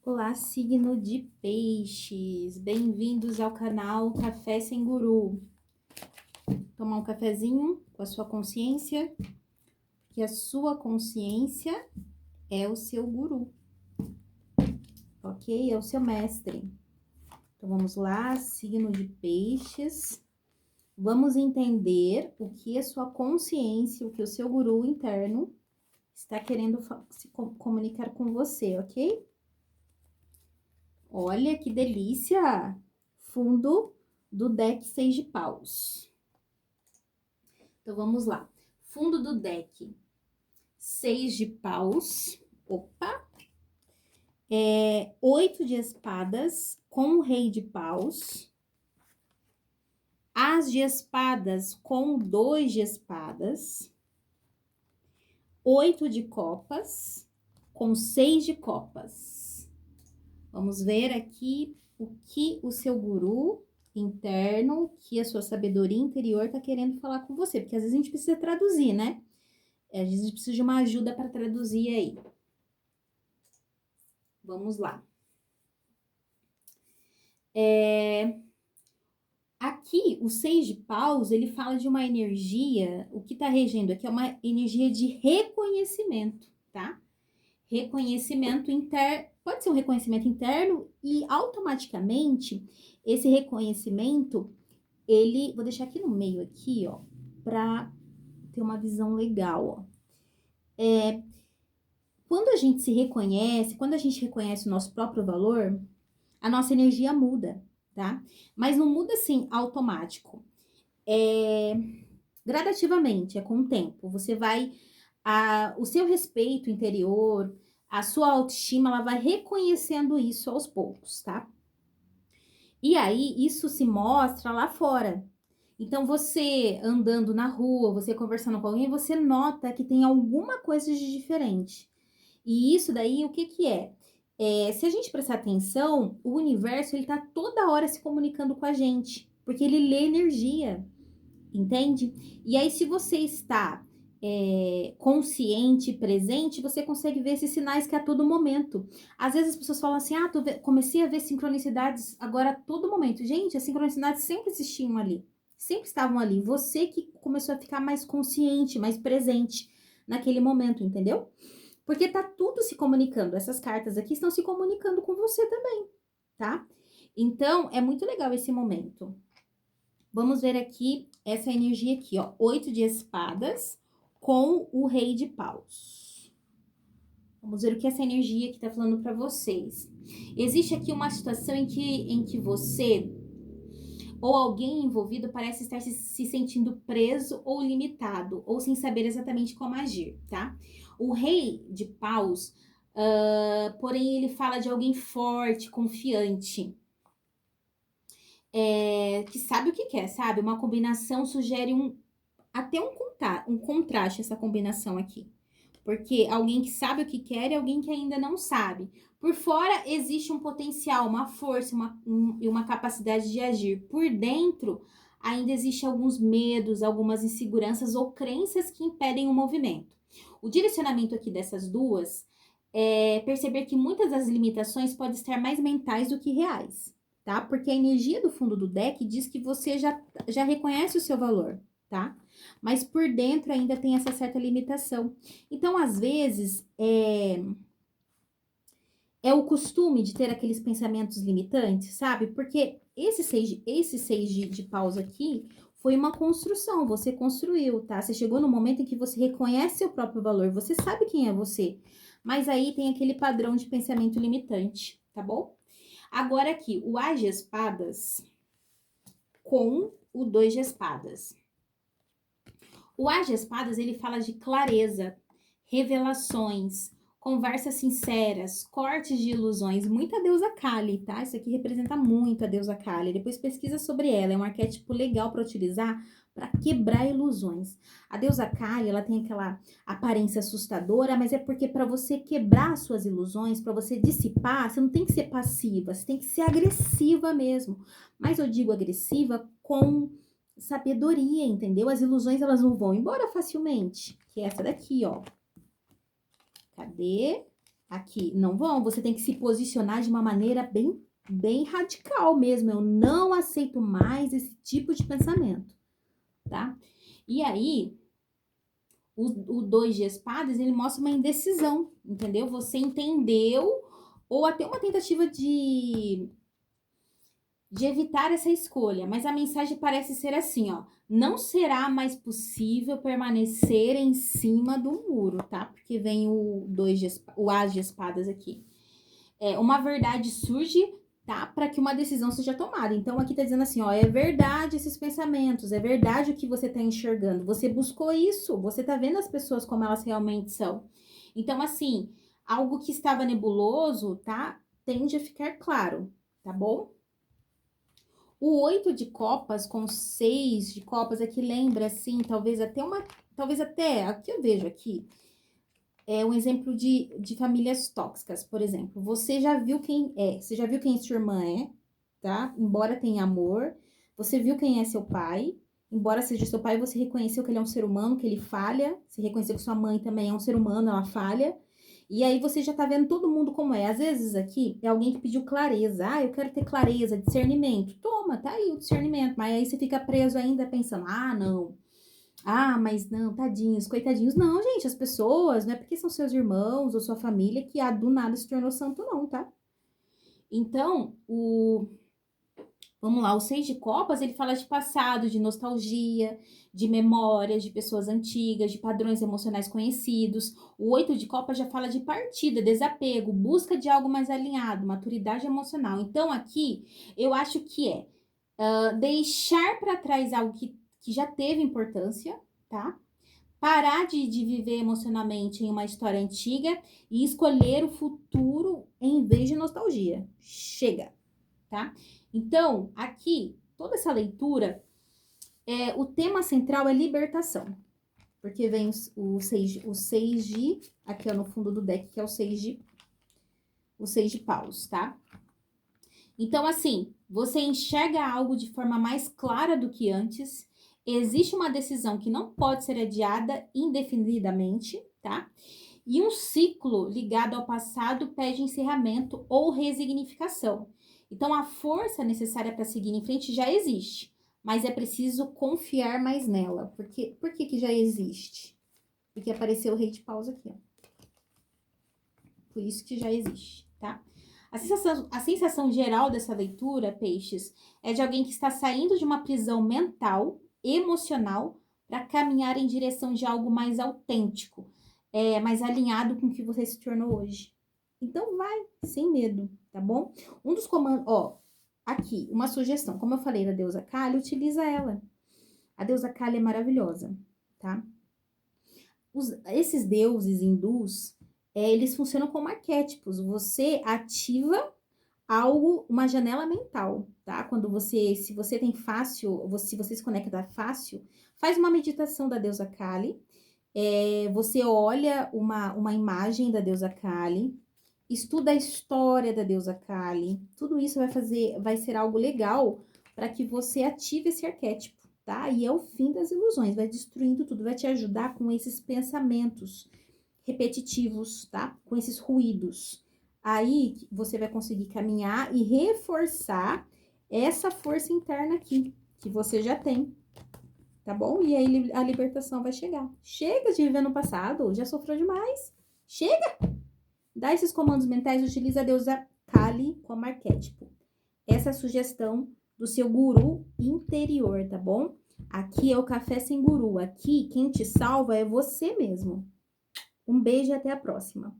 Olá, signo de peixes, bem-vindos ao canal Café Sem Guru. Tomar um cafezinho com a sua consciência, que a sua consciência é o seu guru, ok? É o seu mestre. Então vamos lá, signo de peixes. Vamos entender o que a sua consciência, o que o seu guru interno está querendo se comunicar com você, ok? Olha que delícia! Fundo do deck 6 de paus. Então, vamos lá. Fundo do deck 6 de paus. Opa! 8 de espadas com o rei de paus. As de espadas com 2 de espadas. 8 de copas com 6 de copas. Vamos ver aqui o que o seu guru interno, que a sua sabedoria interior tá querendo falar com você, porque às vezes a gente precisa traduzir, né? Às vezes a gente precisa de uma ajuda para traduzir aí. Vamos lá. Aqui, o 6 de paus, ele fala de uma energia, o que tá regendo aqui é uma energia de reconhecimento, tá? Reconhecimento interno, pode ser um reconhecimento interno e automaticamente esse reconhecimento, vou deixar aqui no meio aqui, ó, pra ter uma visão legal, ó. Quando a gente se reconhece, quando a gente reconhece o nosso próprio valor, a nossa energia muda, tá? Mas não muda assim automático. Gradativamente, é com o tempo. Você vai, o seu respeito interior, a sua autoestima, ela vai reconhecendo isso aos poucos, tá? E aí, isso se mostra lá fora. Então, você andando na rua, você conversando com alguém, você nota que tem alguma coisa de diferente. E isso daí, o que que é? Se a gente prestar atenção, o universo, ele tá toda hora se comunicando com a gente, porque ele lê energia, entende? E aí, se você está consciente e presente, você consegue ver esses sinais que a todo momento. Às vezes as pessoas falam assim, comecei a ver sincronicidades agora a todo momento. Gente, as sincronicidades sempre existiam ali, sempre estavam ali. Você que começou a ficar mais consciente, mais presente naquele momento, entendeu? Porque tá tudo se comunicando. Essas cartas aqui estão se comunicando com você também, tá? Então, é muito legal esse momento. Vamos ver aqui essa energia aqui, ó. 8 de espadas com o rei de paus. Vamos ver o que essa energia aqui tá falando para vocês. Existe aqui uma situação em que você ou alguém envolvido parece estar se sentindo preso ou limitado, ou sem saber exatamente como agir, tá? O rei de paus, porém, ele fala de alguém forte, confiante, que sabe o que quer, sabe? Uma combinação sugere até um contraste, essa combinação aqui. Porque alguém que sabe o que quer e alguém que ainda não sabe. Por fora existe um potencial, uma força e uma capacidade de agir. Por dentro ainda existe alguns medos, algumas inseguranças ou crenças que impedem o movimento. O direcionamento aqui dessas duas é perceber que muitas das limitações podem estar mais mentais do que reais, tá? Porque a energia do fundo do deck diz que você já reconhece o seu valor, tá? Mas por dentro ainda tem essa certa limitação. Então, às vezes, é o costume de ter aqueles pensamentos limitantes, sabe? Porque esse seis de paus aqui foi uma construção, você construiu, tá? Você chegou no momento em que você reconhece seu próprio valor, você sabe quem é você. Mas aí tem aquele padrão de pensamento limitante, tá bom? Agora aqui, o As de espadas com o 2 de espadas. O As de espadas, ele fala de clareza, revelações, conversas sinceras, cortes de ilusões, muita deusa Kali, tá? Isso aqui representa muito a deusa Kali. Depois pesquisa sobre ela, é um arquétipo legal para utilizar para quebrar ilusões. A deusa Kali, ela tem aquela aparência assustadora, mas é porque para você quebrar suas ilusões, para você dissipar, você não tem que ser passiva, você tem que ser agressiva mesmo. Mas eu digo agressiva com sabedoria, entendeu? As ilusões, elas não vão embora facilmente. Que é essa daqui, ó. Cadê? Aqui, não vão. Você tem que se posicionar de uma maneira bem radical mesmo. Eu não aceito mais esse tipo de pensamento, tá? E aí, o dois de espadas, ele mostra uma indecisão, entendeu? Você entendeu, ou até uma tentativa de evitar essa escolha, mas a mensagem parece ser assim, ó: não será mais possível permanecer em cima do muro, tá? Porque vem o as de espadas aqui. Uma verdade surge, tá? Para que uma decisão seja tomada. Então aqui tá dizendo assim, ó: é verdade esses pensamentos, é verdade o que você tá enxergando. Você buscou isso, você tá vendo as pessoas como elas realmente são. Então assim, algo que estava nebuloso, tá? Tende a ficar claro, tá bom? O 8 de copas com 6 de copas aqui lembra, assim, talvez até, aqui eu vejo aqui, é um exemplo de famílias tóxicas, por exemplo. Você já viu quem sua irmã é, tá? Embora tenha amor, você viu quem é seu pai, embora seja seu pai, você reconheceu que ele é um ser humano, que ele falha, você reconheceu que sua mãe também é um ser humano, ela falha, e aí você já tá vendo todo mundo como é. Às vezes aqui é alguém que pediu clareza. Ah, eu quero ter clareza, discernimento. Toma, tá aí o discernimento. Mas aí você fica preso ainda pensando, ah, não. Ah, mas não, tadinhos, coitadinhos. Não, gente, as pessoas, não é porque são seus irmãos ou sua família que do nada se tornou santo, não, tá? Então, vamos lá, o 6 de copas, ele fala de passado, de nostalgia, de memórias, de pessoas antigas, de padrões emocionais conhecidos. O 8 de copas já fala de partida, desapego, busca de algo mais alinhado, maturidade emocional. Então, aqui, eu acho que deixar para trás algo que já teve importância, tá? Parar de viver emocionalmente em uma história antiga e escolher o futuro em vez de nostalgia. Chega, tá? Então, aqui, toda essa leitura, o tema central é libertação. Porque vem o 6 de, aqui ó, no fundo do deck, que é o 6 de paus, tá? Então, assim, você enxerga algo de forma mais clara do que antes. Existe uma decisão que não pode ser adiada indefinidamente, tá? E um ciclo ligado ao passado pede encerramento ou resignificação. Então, a força necessária para seguir em frente já existe, mas é preciso confiar mais nela. Por que já existe? Porque apareceu o rei de paus aqui, ó. Por isso que já existe, tá? A sensação geral dessa leitura, peixes, é de alguém que está saindo de uma prisão mental, emocional, para caminhar em direção de algo mais autêntico, mais alinhado com o que você se tornou hoje. Então vai, sem medo, tá bom? Um dos comandos, ó, aqui, uma sugestão. Como eu falei da deusa Kali, utiliza ela. A deusa Kali é maravilhosa, tá? Esses deuses hindus, eles funcionam como arquétipos. Você ativa algo, uma janela mental, tá? Se você tem fácil, se você se conecta fácil, faz uma meditação da deusa Kali. Você olha uma imagem da deusa Kali, estuda a história da deusa Kali. Tudo isso vai ser algo legal para que você ative esse arquétipo, tá? E é o fim das ilusões, vai destruindo tudo, vai te ajudar com esses pensamentos repetitivos, tá? Com esses ruídos. Aí você vai conseguir caminhar e reforçar essa força interna aqui, que você já tem, tá bom? E aí a libertação vai chegar. Chega de viver no passado, já sofreu demais. Chega! Dá esses comandos mentais, utiliza a deusa Kali como arquétipo. Essa é a sugestão do seu guru interior, tá bom? Aqui é o Café Sem Guru. Aqui, quem te salva é você mesmo. Um beijo e até a próxima.